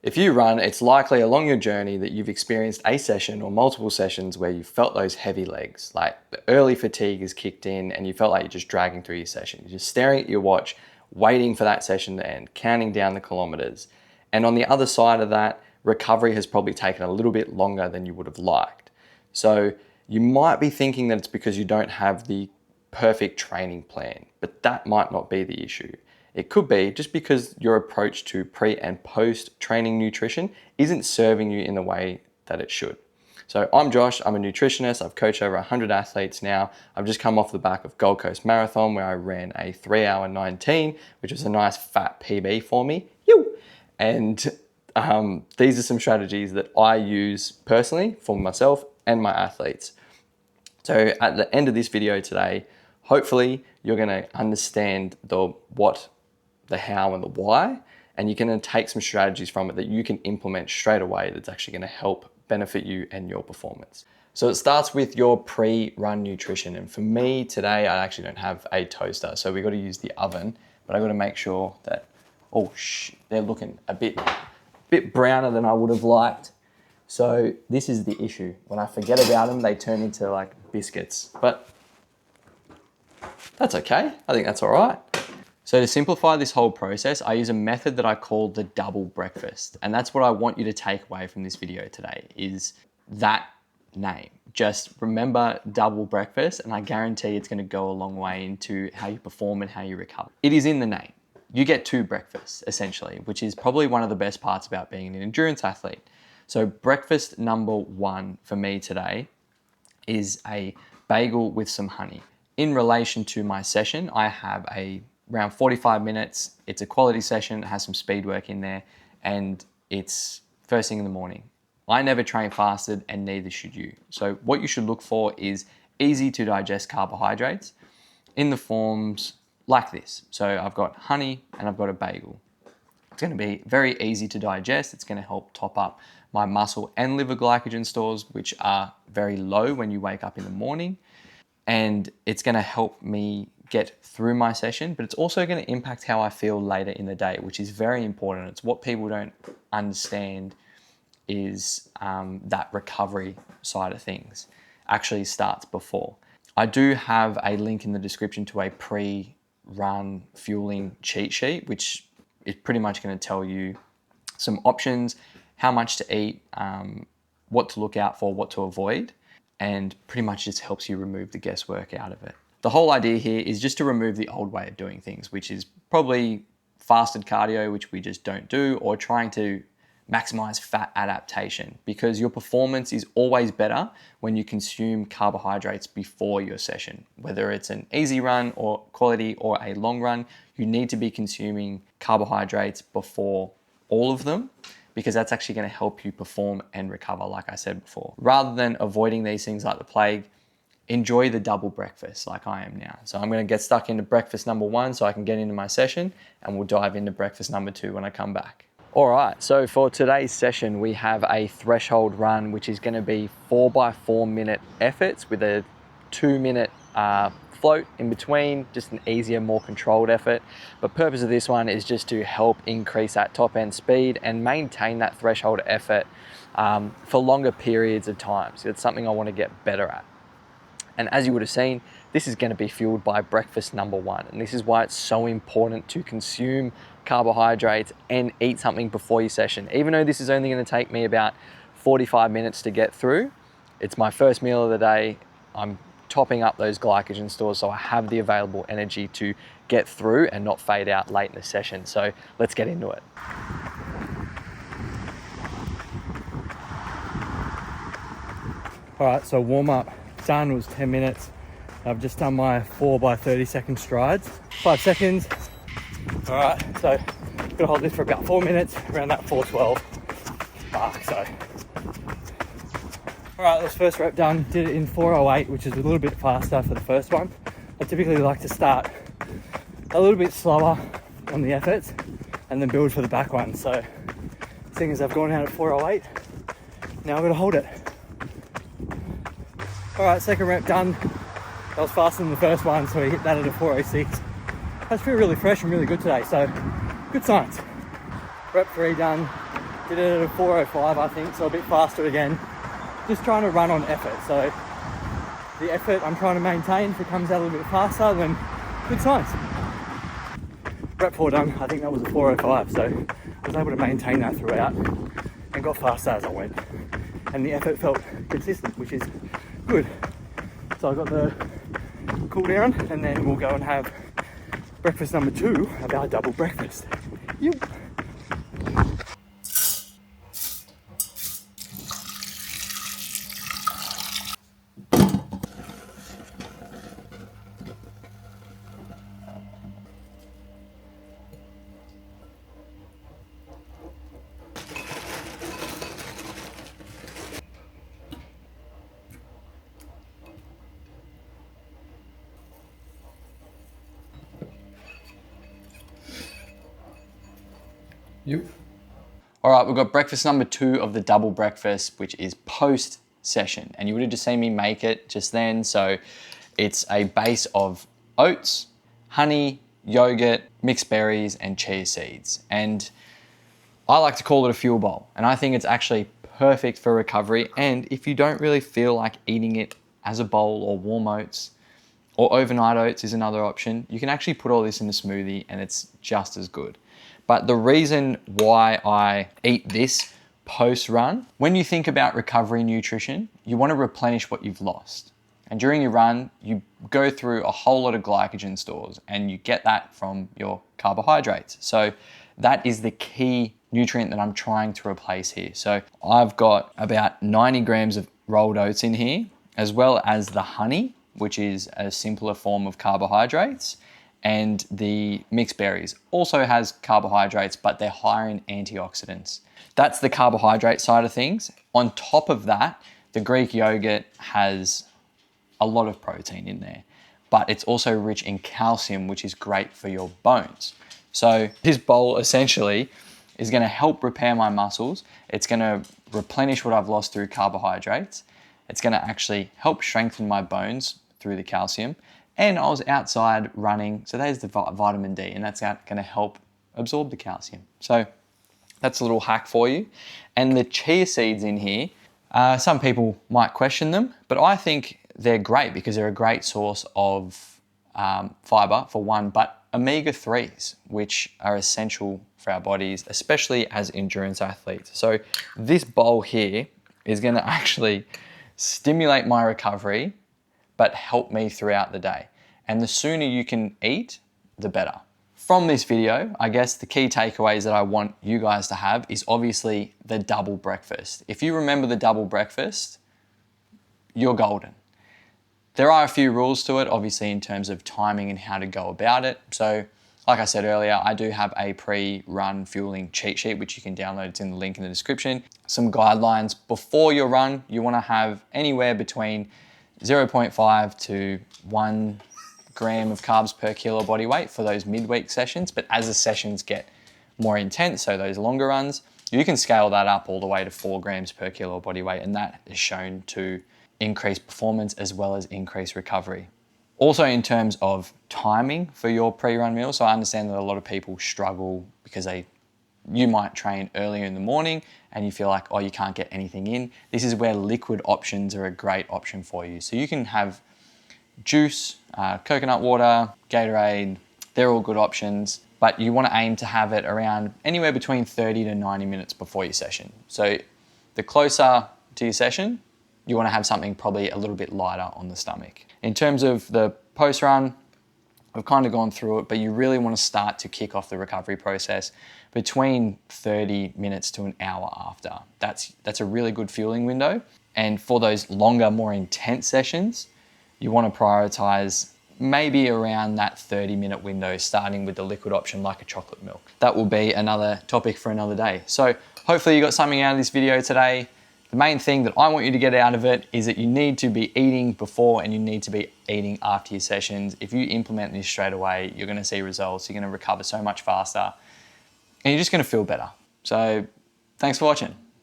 If you run, it's likely along your journey that you've experienced a session or multiple sessions where you felt those heavy legs, like the early fatigue has kicked in and you felt like you're just dragging through your session. You're just staring at your watch, waiting for that session to end, counting down the kilometers. And on the other side of that, recovery has probably taken a little bit longer than you would have liked. So you might be thinking that it's because you don't have the perfect training plan, but that might not be the issue. It could be just because your approach to pre and post training nutrition isn't serving you in the way that it should. So I'm Josh, I'm a nutritionist. I've coached over 100 athletes now. I've just come off the back of Gold Coast Marathon where I ran a 3 hour 19, which was a nice fat PB for me. And these are some strategies that I use personally for myself and my athletes. So at the end of this video today, hopefully you're gonna understand the what, the how, and the why, and you're gonna take some strategies from it that you can implement straight away that's actually gonna help benefit you and your performance. So it starts with your pre-run nutrition. And for me today, I actually don't have a toaster, so we gotta use the oven, but I gotta make sure that, they're looking a bit browner than I would have liked. So this is the issue. When I forget about them, they turn into like biscuits, but that's okay. I think that's all right. So to simplify this whole process, I use a method that I call the double breakfast. And that's what I want you to take away from this video today is that name. Just remember double breakfast, and I guarantee it's gonna go a long way into how you perform and how you recover. It is in the name. You get 2 breakfasts essentially, which is probably one of the best parts about being an endurance athlete. So breakfast number 1 for me today is a bagel with some honey. In relation to my session, I have around 45 minutes. It's a quality session, it has some speed work in there, and it's first thing in the morning. I never train fasted, and neither should you. So what you should look for is easy to digest carbohydrates in the forms like this. So I've got honey and I've got a bagel. It's gonna be very easy to digest. It's gonna help top up my muscle and liver glycogen stores, which are very low when you wake up in the morning. And it's gonna help me get through my session, but it's also gonna impact how I feel later in the day, which is very important. It's what people don't understand is that recovery side of things actually starts before. I do have a link in the description to a pre-run fueling cheat sheet, which is pretty much gonna tell you some options, how much to eat, what to look out for, what to avoid, and pretty much just helps you remove the guesswork out of it. The whole idea here is just to remove the old way of doing things, which is probably fasted cardio, which we just don't do, or trying to maximize fat adaptation, because your performance is always better when you consume carbohydrates before your session. Whether it's an easy run or quality or a long run, you need to be consuming carbohydrates before all of them, because that's actually going to help you perform and recover, like I said before. Rather than avoiding these things like the plague, enjoy the double breakfast like I am now. So I'm going to get stuck into breakfast number 1 so I can get into my session, and we'll dive into breakfast number 2 when I come back. All right, so for today's session, we have a threshold run, which is going to be 4x4 minute efforts with a 2-minute float in between, just an easier, more controlled effort. But purpose of this one is just to help increase that top end speed and maintain that threshold effort for longer periods of time. So it's something I want to get better at. And as you would have seen, this is going to be fueled by breakfast number 1. And this is why it's so important to consume carbohydrates and eat something before your session. Even though this is only going to take me about 45 minutes to get through, it's my first meal of the day. I'm topping up those glycogen stores so I have the available energy to get through and not fade out late in the session. So let's get into it. All right, so warm up done was 10 minutes. I've just done my 4x30-second strides, 5 seconds. All right, so I'm gonna hold this for about 4 minutes, around that 4:12 mark. So, all right, this first rep done, did it in 4:08, which is a little bit faster for the first one. I typically like to start a little bit slower on the efforts and then build for the back one. So, seeing as I've gone out at 4:08, now I'm gonna hold it. All right, second rep done. That was faster than the first one, so we hit that at a 4:06. I just feel really fresh and really good today, so good signs. Rep 3 done, Did it at a 4:05, I think, so a bit faster again. Just trying to run on effort. So the effort I'm trying to maintain, if it comes out a little bit faster, then good signs. Rep 4 done, I think that was a 4:05, so I was able to maintain that throughout and got faster as I went. And the effort felt consistent, which is good. So I got the cool down, and then we'll go and have breakfast number 2 of our double breakfast. Yep. All right, we've got breakfast number 2 of the double breakfast, which is post session. And you would have just seen me make it just then. So it's a base of oats, honey, yogurt, mixed berries, and chia seeds. And I like to call it a fuel bowl. And I think it's actually perfect for recovery. And if you don't really feel like eating it as a bowl, or warm oats, or overnight oats is another option, you can actually put all this in a smoothie and it's just as good. But the reason why I eat this post-run, when you think about recovery nutrition, you want to replenish what you've lost. And during your run, you go through a whole lot of glycogen stores and you get that from your carbohydrates. So that is the key nutrient that I'm trying to replace here. So I've got about 90 grams of rolled oats in here, as well as the honey, which is a simpler form of carbohydrates. And the mixed berries also has carbohydrates, but they're higher in antioxidants. That's the carbohydrate side of things. On top of that, the Greek yogurt has a lot of protein in there, but it's also rich in calcium, which is great for your bones. So this bowl essentially is going to help repair my muscles. It's going to replenish what I've lost through carbohydrates. It's going to actually help strengthen my bones through the calcium. And I was outside running, so there's the vitamin D, and that's going to help absorb the calcium. So that's a little hack for you. And the chia seeds in here, some people might question them, but I think they're great because they're a great source of fiber for one, but omega-3s, which are essential for our bodies, especially as endurance athletes. So this bowl here is going to actually stimulate my recovery, but help me throughout the day. And the sooner you can eat, the better. From this video, I guess the key takeaways that I want you guys to have is obviously the double breakfast. If you remember the double breakfast, you're golden. There are a few rules to it, obviously in terms of timing and how to go about it. So like I said earlier, I do have a pre-run fueling cheat sheet, which you can download. It's in the link in the description. Some guidelines before your run, you wanna have anywhere between 0.5 to 1 gram of carbs per kilo body weight for those midweek sessions. But as the sessions get more intense, so those longer runs, you can scale that up all the way to 4 grams per kilo body weight. And that is shown to increase performance as well as increase recovery. Also in terms of timing for your pre-run meal. So I understand that a lot of people struggle because you might train earlier in the morning and you feel like, oh, you can't get anything in. This is where liquid options are a great option for you. So you can have juice, coconut water, Gatorade, they're all good options, but you want to aim to have it around anywhere between 30 to 90 minutes before your session. So the closer to your session, you want to have something probably a little bit lighter on the stomach. In terms of the post-run, I've kind of gone through it, but you really want to start to kick off the recovery process between 30 minutes to an hour after. That's a really good fueling window. And for those longer, more intense sessions, you want to prioritize maybe around that 30-minute window, starting with the liquid option like a chocolate milk. That will be another topic for another day. So hopefully you got something out of this video today. The main thing that I want you to get out of it is that you need to be eating before and you need to be eating after your sessions. If you implement this straight away, you're going to see results. You're going to recover so much faster and you're just going to feel better. So thanks for watching.